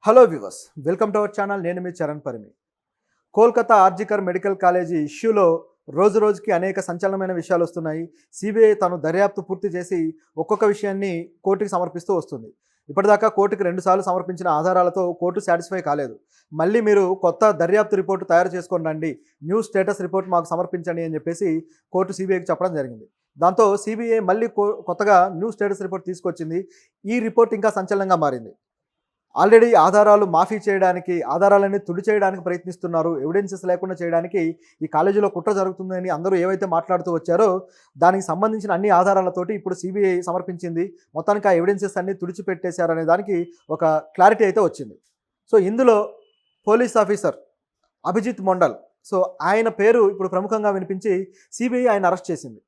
Hello viewers, welcome to our channel. నేను మీ Charan Parimi. Kolkata RG Kar medical college ఇష్యూలో రోజు రోజుకి అనేక సంచలనమైన విషయాలు వస్తున్నాయి. సిబిఐ తను దర్యాప్తు పూర్తి చేసి ఒక్కొక్క విషయాన్ని కోర్టుకి సమర్పిస్తూ వస్తుంది. ఇప్పటిదాకా కోర్టుకి 2 సార్లు సమర్పించిన ఆధారాలతో కోర్టు సాటిస్ఫై కాలేదు. మళ్ళీ మీరు కొత్త దర్యాప్తు రిపోర్టు తయారు చేసుకొని రండి, న్యూ స్టేటస్ రిపోర్ట్ మాకు సమర్పించండి అని చెప్పేసి కోర్టు సిబిఐకి చెప్పడం జరిగింది. దాంతో సిబిఐ మళ్ళీ కొత్తగా న్యూ స్టేటస్ రిపోర్ట్ తీసుకొచ్చింది. ఈ రిపోర్ట్ ఇంకా సంచలనంగా మారింది. ఆల్రెడీ ఆధారాలు మాఫీ చేయడానికి, ఆధారాలన్నీ తుడి చేయడానికి ప్రయత్నిస్తున్నారు. ఎవిడెన్సెస్ లేకుండా చేయడానికి ఈ కాలేజీలో కుట్ర జరుగుతుందని అందరూ ఏవైతే మాట్లాడుతూ వచ్చారో దానికి సంబంధించిన అన్ని ఆధారాలతోటి ఇప్పుడు సిబిఐ సమర్పించింది. మొత్తానికి ఆ ఎవిడెన్సెస్ అన్నీ తుడిచిపెట్టేశారనే దానికి ఒక క్లారిటీ అయితే వచ్చింది. సో ఇందులో police officer Abhijit Mandal, so ఆయన పేరు ఇప్పుడు ప్రముఖంగా వినిపించి సిబిఐ ఆయన అరెస్ట్ చేసింది.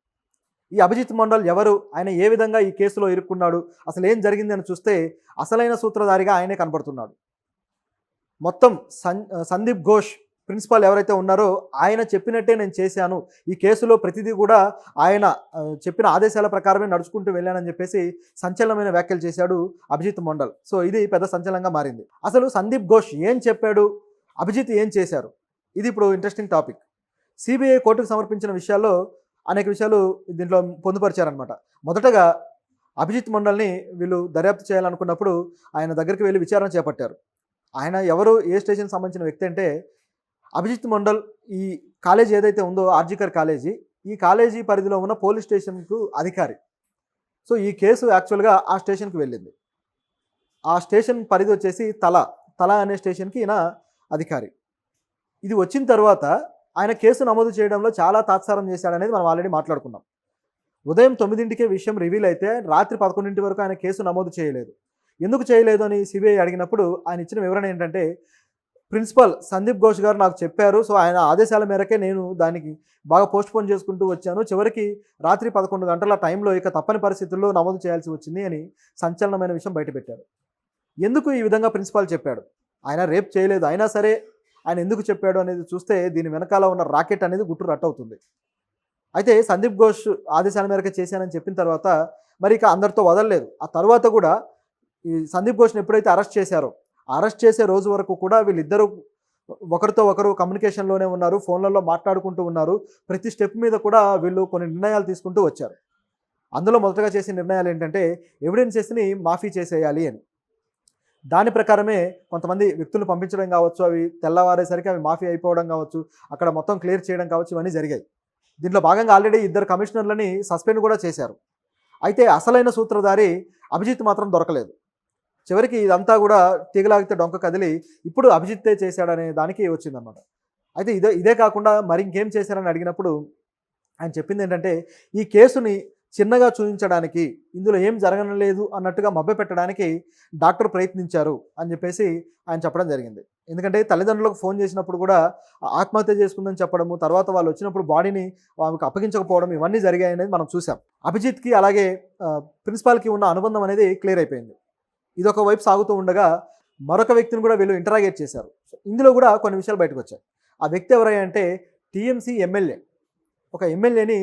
ఈ అభిజిత్ మండల్ ఎవరు, ఆయన ఏ విధంగా ఈ కేసులో ఇరుక్కున్నాడు, అసలు ఏం జరిగింది అని చూస్తే అసలైన సూత్రధారిగా ఆయనే కనబడుతున్నాడు. మొత్తం సందీప్ ఘోష్ ప్రిన్సిపాల్ ఎవరైతే ఉన్నారో ఆయన చెప్పినట్టే నేను చేశాను, ఈ కేసులో ప్రతిదీ కూడా ఆయన చెప్పిన ఆదేశాల ప్రకారమే నడుచుకుంటూ వెళ్ళానని చెప్పేసి సంచలనమైన వ్యాఖ్యలు చేశాడు అభిజిత్ మండల్. సో ఇది పెద్ద సంచలనంగా మారింది. అసలు సందీప్ ఘోష్ ఏం చెప్పాడు, అభిజిత్ ఏం చేశారు, ఇది ఇప్పుడు ఇంట్రెస్టింగ్ టాపిక్. సిబిఐ కోర్టుకు సమర్పించిన విషయాల్లో అనేక విషయాలు దీంట్లో పొందుపరిచారనమాట. మొదటగా అభిజిత్ మండల్ని వీళ్ళు దర్యాప్తు చేయాలనుకున్నప్పుడు ఆయన దగ్గరికి వెళ్ళి విచారణ చేపట్టారు. ఆయన ఎవరు, ఏ స్టేషన్కి సంబంధించిన వ్యక్తి అంటే అభిజిత్ మండల్ ఈ కాలేజీ ఏదైతే ఉందో ఆర్జికర్ కాలేజీ, ఈ కాలేజీ పరిధిలో ఉన్న పోలీస్ స్టేషన్కు అధికారి. సో ఈ కేసు యాక్చువల్గా ఆ స్టేషన్కి వెళ్ళింది. ఆ స్టేషన్ పరిధి వచ్చేసి తల అనే స్టేషన్కి ఈయన అధికారి. ఇది వచ్చిన తర్వాత ఆయన కేసు నమోదు చేయడంలో చాలా తాత్సారం చేశాడనేది మనం ఆల్రెడీ మాట్లాడుకున్నాం. ఉదయం 9కే విషయం రివీల్ అయితే రాత్రి 11 వరకు ఆయన కేసు నమోదు చేయలేదు. ఎందుకు చేయలేదు అని సిబిఐ అడిగినప్పుడు ఆయన ఇచ్చిన వివరణ ఏంటంటే, ప్రిన్సిపల్ సందీప్ ఘోష్ గారు నాకు చెప్పారు, సో ఆయన ఆదేశాల మేరకే నేను దానికి బాగా పోస్ట్పోన్ చేసుకుంటూ వచ్చాను, చివరికి రాత్రి 11 గంటల టైంలో ఇక తప్పని పరిస్థితుల్లో నమోదు చేయాల్సి వచ్చింది అని సంచలనమైన విషయం బయటపెట్టారు. ఎందుకు ఈ విధంగా ప్రిన్సిపాల్ చెప్పాడు, ఆయన రేప్ చేయలేదు, అయినా సరే ఆయన ఎందుకు చెప్పాడు అనేది చూస్తే దీని వెనకాల ఉన్న రాకెట్ అనేది గుట్టు రట్టవుతుంది. అయితే సందీప్ ఘోష్ ఆదేశాల మేరకు చేశానని చెప్పిన తర్వాత మరి ఇక అందరితో వదలలేదు. ఆ తర్వాత కూడా ఈ సందీప్ ఘోష్ని ఎప్పుడైతే అరెస్ట్ చేశారో, అరెస్ట్ చేసే రోజు వరకు కూడా వీళ్ళిద్దరూ ఒకరితో ఒకరు కమ్యూనికేషన్లోనే ఉన్నారు, ఫోన్లలో మాట్లాడుకుంటూ ఉన్నారు. ప్రతి స్టెప్ మీద కూడా వీళ్ళు కొన్ని నిర్ణయాలు తీసుకుంటూ వచ్చారు. అందులో మొదటగా చేసే నిర్ణయాలు ఏంటంటే ఎవిడెన్సెస్ని మాఫీ చేసేయాలి అని. దాని ప్రకారమే కొంతమంది వ్యక్తులను పంపించడం కావచ్చు, అవి తెల్లవారేసరికి అవి మాఫీ అయిపోవడం కావచ్చు, అక్కడ మొత్తం క్లియర్ చేయడం కావచ్చు, ఇవన్నీ జరిగాయి. దీంట్లో భాగంగా ఆల్రెడీ 2 కమిషనర్లని సస్పెండ్ కూడా చేశారు. అయితే అసలైన సూత్రధారి అభిజిత్ మాత్రం దొరకలేదు. చివరికి ఇదంతా కూడా తీగలాగితే డొంక కదిలి ఇప్పుడు అభిజిత్తే చేశాడనే దానికి వచ్చిందన్నమాట. అయితే ఇదే కాకుండా మరి ఇంకేం చేశారని అడిగినప్పుడు ఆయన చెప్పింది ఏంటంటే, ఈ కేసుని చిన్నగా చూపించడానికి, ఇందులో ఏం జరగలేదు అన్నట్టుగా మభ్యపెట్టడానికి డాక్టర్ ప్రయత్నించారు అని చెప్పేసి ఆయన చెప్పడం జరిగింది. ఎందుకంటే తల్లిదండ్రులకు ఫోన్ చేసినప్పుడు కూడా ఆత్మహత్య చేసుకుందని చెప్పడము, తర్వాత వాళ్ళు వచ్చినప్పుడు బాడీని వాళ్ళకి అప్పగించకపోవడం, ఇవన్నీ జరిగాయనేది మనం చూసాం. అభిజిత్కి అలాగే ప్రిన్సిపాల్కి ఉన్న అనుబంధం అనేది క్లియర్ అయిపోయింది. ఇదొక వైపు సాగుతూ ఉండగా మరొక వ్యక్తిని కూడా వీళ్ళు ఇంటరాగేట్ చేశారు. ఇందులో కూడా కొన్ని విషయాలు బయటకు వచ్చాయి. ఆ వ్యక్తి ఎవరై అంటే టీఎంసీ ఎమ్మెల్యే, ఒక ఎమ్మెల్యేని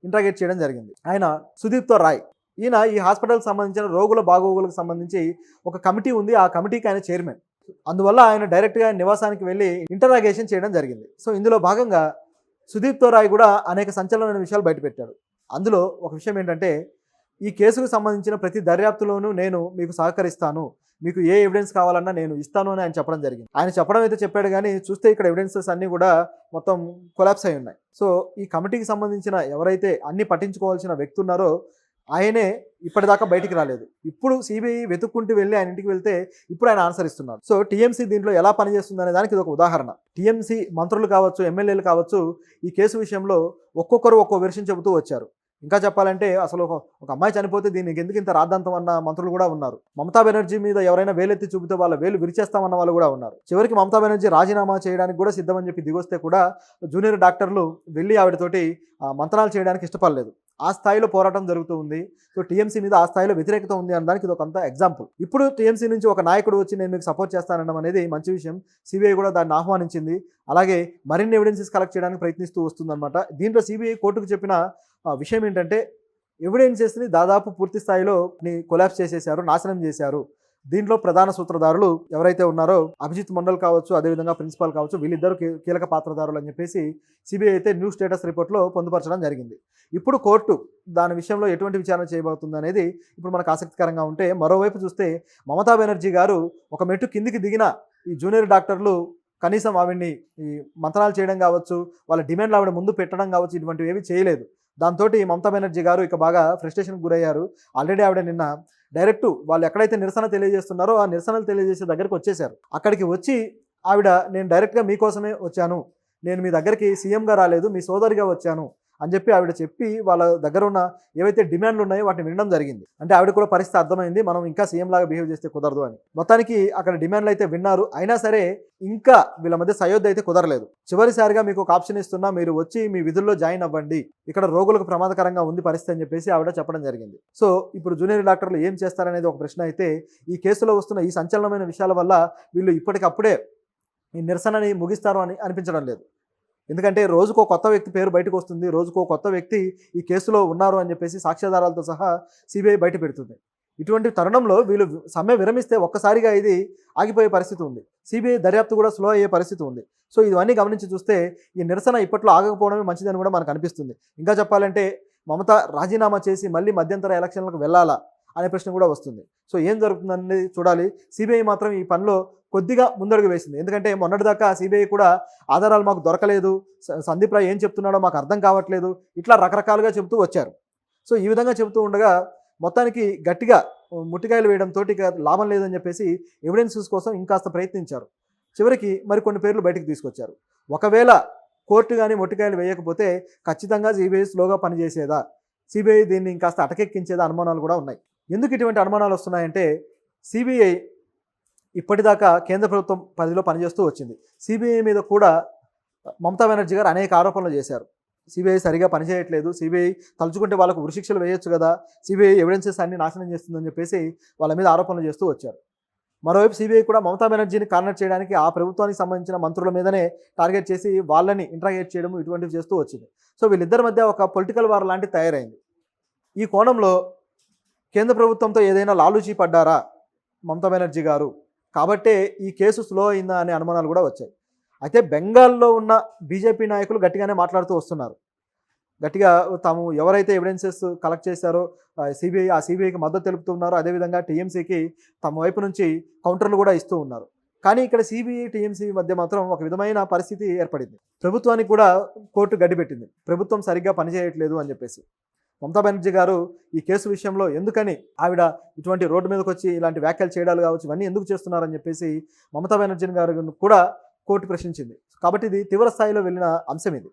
ఇంటరాగేట్ చేయడం జరిగింది. ఆయన సుదీప్తో రాయ్. ఈయన ఈ హాస్పిటల్కి సంబంధించిన రోగుల బాగోగులకు సంబంధించి ఒక కమిటీ ఉంది, ఆ కమిటీకి ఆయన చైర్మన్. అందువల్ల ఆయన డైరెక్ట్గా ఆయన నివాసానికి వెళ్ళి ఇంటరాగేషన్ చేయడం జరిగింది. సో ఇందులో భాగంగా సుదీప్తో రాయ్ కూడా అనేక సంచలనమైన విషయాలు బయటపెట్టాడు. అందులో ఒక విషయం ఏంటంటే, ఈ కేసుకు సంబంధించిన ప్రతి దర్యాప్తులోనూ నేను మీకు సహకరిస్తాను, మీకు ఏ ఎవిడెన్స్ కావాలన్నా నేను ఇస్తాను అని ఆయన చెప్పడం జరిగింది. ఆయన చెప్పడం అయితే చెప్పాడు, కానీ చూస్తే ఇక్కడ ఎవిడెన్సెస్ అన్నీ కూడా మొత్తం కొలాప్స్ అయి ఉన్నాయి. సో ఈ కమిటీకి సంబంధించిన ఎవరైతే అన్ని పట్టించుకోవాల్సిన వ్యక్తి ఉన్నారో ఆయనే ఇప్పటిదాకా బయటికి రాలేదు. ఇప్పుడు సిబిఐ వెతుక్కుంటూ వెళ్ళి ఆయన ఇంటికి వెళ్తే ఇప్పుడు ఆయన ఆన్సర్ ఇస్తున్నారు. సో టీఎంసీ దీంట్లో ఎలా పనిచేస్తుంది అనే దానికి ఇది ఒక ఉదాహరణ. టీఎంసీ మంత్రులు కావచ్చు, ఎమ్మెల్యేలు కావచ్చు, ఈ కేసు విషయంలో ఒక్కొక్కరు ఒక్కో వెర్షన్ చెబుతూ వచ్చారు. ఇంకా చెప్పాలంటే అసలు ఒక అమ్మాయి చనిపోతే దీనికి ఎందుకు ఇంత రాద్ధాంతం అన్న మంత్రులు కూడా ఉన్నారు. మమతా బెనర్జీ మీద ఎవరైనా వేలెత్తి చూపితే వాళ్ళ వేలు విరిచేస్తామన్న వాళ్ళు కూడా ఉన్నారు. చివరికి మమతా బెనర్జీ రాజీనామా చేయడానికి కూడా సిద్ధమని చెప్పి దిగొస్తే కూడా జూనియర్ డాక్టర్లు వెళ్ళి ఆవిడతోటి మంత్రాలు చేయడానికి ఇష్టపడలేదు. ఆ స్థాయిలో పోరాటం జరుగుతూ ఉంది. సో టీఎంసీ మీద ఆ స్థాయిలో వ్యతిరేకత ఉంది అనడానికి ఇది ఒక అంత ఎగ్జాంపుల్. ఇప్పుడు టీఎంసీ నుంచి ఒక నాయకుడు వచ్చి నేను మీకు సపోర్ట్ చేస్తానడం అనేది మంచి విషయం. సిబిఐ కూడా దాన్ని ఆహ్వానించింది. అలాగే మరిన్ని ఎవిడెన్సెస్ కలెక్ట్ చేయడానికి ప్రయత్నిస్తూ వస్తుందన్నమాట. దీంట్లో సిబిఐ కోర్టుకు చెప్పిన విషయం ఏంటంటే, ఎవిడెన్సెస్ని దాదాపు పూర్తి స్థాయిలో కొలాప్స్ చేసేశారు, నాశనం చేశారు. దీంట్లో ప్రధాన సూత్రధారులు ఎవరైతే ఉన్నారో అభిజిత్ మండల్ కావచ్చు, అదేవిధంగా ప్రిన్సిపాల్ కావచ్చు, వీళ్ళిద్దరు కీలక పాత్రధారులు అని చెప్పేసి సిబిఐ అయితే న్యూ స్టేటస్ రిపోర్ట్లో పొందుపరచడం జరిగింది. ఇప్పుడు కోర్టు దాని విషయంలో ఎటువంటి విచారణ చేయబోతుంది అనేది ఇప్పుడు మనకు ఆసక్తికరంగా ఉంటే, మరోవైపు చూస్తే మమతా బెనర్జీ గారు ఒక మెట్టు కిందికి దిగిన ఈ జూనియర్ డాక్టర్లు కనీసం ఆవిడ్ని ఈ మంతనాలు చేయడం కావచ్చు, వాళ్ళ డిమాండ్లు ఆవిడ ముందు పెట్టడం కావచ్చు, ఇటువంటివి ఏవి చేయలేదు. దాంతో మమతా బెనర్జీ గారు ఇక బాగా ఫ్రస్ట్రేషన్కి గురయ్యారు. ఆల్రెడీ ఆవిడ నిన్న డైరెక్ట్ వాళ్ళు ఎక్కడైతే నిరసన తెలియజేస్తున్నారో ఆ నిరసనలు తెలియజేసే దగ్గరికి వచ్చేశారు. అక్కడికి వచ్చి ఆవిడ నేను డైరెక్ట్గా మీకోసమే వచ్చాను, నేను మీ దగ్గరికి సీఎంగా రాలేదు, మీ సోదరిగా వచ్చాను అని చెప్పి వాళ్ళ దగ్గర ఉన్న ఏవైతే డిమాండ్లు ఉన్నాయో వాటిని వినడం జరిగింది. అంటే ఆవిడ కూడా పరిస్థితి అర్థమైంది, మనం ఇంకా సీఎం లాగా బిహేవ్ చేస్తే కుదరదు అని. మొత్తానికి అక్కడ డిమాండ్లు అయితే విన్నారు. అయినా సరే ఇంకా వీళ్ళ మధ్య సయోధ్య అయితే కుదరలేదు. చివరిసారిగా మీకు ఒక ఆప్షన్ ఇస్తున్నా, మీరు వచ్చి మీ విధుల్లో జాయిన్ అవ్వండి, ఇక్కడ రోగులకు ప్రమాదకరంగా ఉంది పరిస్థితి అని చెప్పేసి ఆవిడ చెప్పడం జరిగింది. సో ఇప్పుడు జూనియర్ డాక్టర్లు ఏం చేస్తారనేది ఒక ప్రశ్న అయితే, ఈ కేసులో వస్తున్న ఈ సంచలనమైన విషయాల వల్ల వీళ్ళు ఇప్పటికప్పుడే ఈ నిరసనని ముగిస్తారు అని అనిపించడం లేదు. ఎందుకంటే రోజుకో కొత్త వ్యక్తి పేరు బయటకు వస్తుంది, రోజుకో కొత్త వ్యక్తి ఈ కేసులో ఉన్నారు అని చెప్పేసి సాక్ష్యాధారాలతో సహా సిబిఐ బయట పెడుతుంది. ఇటువంటి తరుణంలో వీళ్ళు సమ్మె విరమిస్తే ఒక్కసారిగా ఇది ఆగిపోయే పరిస్థితి ఉంది. సిబిఐ దర్యాప్తు కూడా స్లో అయ్యే పరిస్థితి ఉంది. సో ఇవన్నీ గమనించి చూస్తే ఈ నిరసన ఇప్పట్లో ఆగకపోవడమే మంచిదని కూడా మనకు అనిపిస్తుంది. ఇంకా చెప్పాలంటే మమత రాజీనామా చేసి మళ్ళీ మధ్యంతర ఎలక్షన్లకు వెళ్ళాలా అనే ప్రశ్న కూడా వస్తుంది. సో ఏం జరుగుతుందనేది చూడాలి. సిబిఐ మాత్రం ఈ పనిలో కొద్దిగా ముందడుగు వేసింది. ఎందుకంటే మొన్నటిదాకా సిబిఐ కూడా ఆధారాలు మాకు దొరకలేదు, సందీప్ రాయ్ ఏం చెప్తున్నాడో మాకు అర్థం కావట్లేదు, ఇట్లా రకరకాలుగా చెబుతూ వచ్చారు. సో ఈ విధంగా చెబుతూ ఉండగా మొత్తానికి గట్టిగా ముట్టికాయలు వేయడంతో ఇక లాభం లేదని చెప్పేసి ఎవిడెన్సెస్ కోసం ఇంకాస్త ప్రయత్నించారు. చివరికి మరికొన్ని పేర్లు బయటకు తీసుకొచ్చారు. ఒకవేళ కోర్టు కానీ మొట్టికాయలు వేయకపోతే ఖచ్చితంగా సిబిఐ స్లోగా పనిచేసేదా, సిబిఐ దీన్ని ఇంకాస్త అటకెక్కించేదా అనుమానాలు కూడా ఉన్నాయి. ఎందుకు ఇటువంటి అనుమానాలు వస్తున్నాయంటే, సిబిఐ ఇప్పటిదాకా కేంద్ర ప్రభుత్వం పరిధిలో పనిచేస్తూ వచ్చింది. సిబిఐ మీద కూడా మమతా బెనర్జీ గారు అనేక ఆరోపణలు చేశారు. సిబిఐ సరిగా పనిచేయట్లేదు, సిబిఐ తలుచుకుంటే వాళ్ళకు ఉరిశిక్షలు వేయొచ్చు కదా, సిబిఐ ఎవిడెన్సెస్ అన్ని నాశనం చేస్తుందని చెప్పేసి వాళ్ళ మీద ఆరోపణలు చేస్తూ వచ్చారు. మరోవైపు సిబిఐ కూడా మమతా బెనర్జీని కార్నర్ చేయడానికి ఆ ప్రభుత్వానికి సంబంధించిన మంత్రుల మీదనే టార్గెట్ చేసి వాళ్ళని ఇంట్రాగేట్ చేయడం ఇటువంటివి చేస్తూ వచ్చింది. సో వీళ్ళిద్దరి మధ్య ఒక పొలిటికల్ వార్ లాంటిది తయారైంది. ఈ కోణంలో కేంద్ర ప్రభుత్వంతో ఏదైనా లాలూచీ పడ్డారా మమతా బెనర్జీ గారు, కాబట్టే ఈ కేసు స్లో అయిందా అనే అనుమానాలు కూడా వచ్చాయి. అయితే బెంగాల్లో ఉన్న బీజేపీ నాయకులు గట్టిగానే మాట్లాడుతూ వస్తున్నారు. గట్టిగా తాము ఎవరైతే ఎవిడెన్సెస్ కలెక్ట్ చేశారో సిబిఐకి మద్దతు తెలుపుతున్నారో, అదేవిధంగా టీఎంసీకి తమ వైపు నుంచి కౌంటర్లు కూడా ఇస్తూ ఉన్నారు. కానీ ఇక్కడ సిబిఐ టీఎంసీ మధ్య మాత్రం ఒక విధమైన పరిస్థితి ఏర్పడింది. ప్రభుత్వానికి కూడా కోర్టు గడ్డిపెట్టింది, ప్రభుత్వం సరిగ్గా పనిచేయట్లేదు అని చెప్పేసి. మమతా బెనర్జీ గారు ఈ కేసు విషయంలో ఎందుకని ఆవిడ ఇటువంటి రోడ్డు మీదకి వచ్చి ఇలాంటి వ్యాఖ్యలు చేయడాలు కావచ్చు, ఇవన్నీ ఎందుకు చేస్తున్నారని చెప్పేసి మమతా బెనర్జీ గారు కూడా కోర్టు ప్రశ్నించింది. కాబట్టి ఇది తీవ్ర స్థాయిలో వెళ్ళిన అంశం ఇది.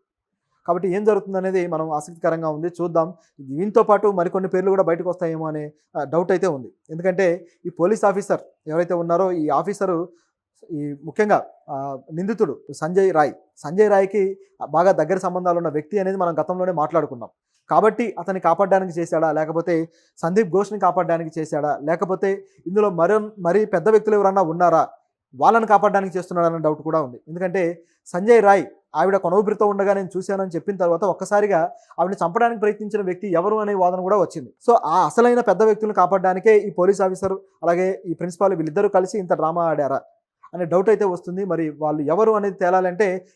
కాబట్టి ఏం జరుగుతుందనేది మనం ఆసక్తికరంగా ఉంది, చూద్దాం. దీంతో పాటు మరికొన్ని పేర్లు కూడా బయటకు వస్తాయేమో అనే డౌట్ అయితే ఉంది. ఎందుకంటే ఈ పోలీస్ ఆఫీసర్ ఎవరైతే ఉన్నారో, ఈ ఆఫీసరు ఈ ముఖ్యంగా నిందితుడు సంజయ్ రాయ్కి బాగా దగ్గర సంబంధాలు ఉన్న వ్యక్తి అనేది మనం గతంలోనే మాట్లాడుకున్నాం. కాబట్టి అతన్ని కాపాడడానికి చేశాడా, లేకపోతే సందీప్ ఘోష్ని కాపాడడానికి చేశాడా, లేకపోతే ఇందులో మరీ పెద్ద వ్యక్తులు ఎవరన్నా ఉన్నారా, వాళ్ళని కాపాడడానికి చేస్తున్నాడన్న డౌట్ కూడా ఉంది. ఎందుకంటే సంజయ్ రాయ్ ఆవిడ కొనవుబిరితో ఉండగా నేను చూశానని చెప్పిన తర్వాత ఒక్కసారిగా ఆవిడని చంపడానికి ప్రయత్నించిన వ్యక్తి ఎవరు అనే వాదన కూడా వచ్చింది. సో ఆ అసలైన పెద్ద వ్యక్తులను కాపాడడానికే ఈ పోలీస్ ఆఫీసర్ అలాగే ఈ ప్రిన్సిపాల్ వీళ్ళిద్దరూ కలిసి ఇంత డ్రామా ఆడారా అనే డౌట్ అయితే వస్తుంది. మరి వాళ్ళు ఎవరు అనేది తేలాలంటే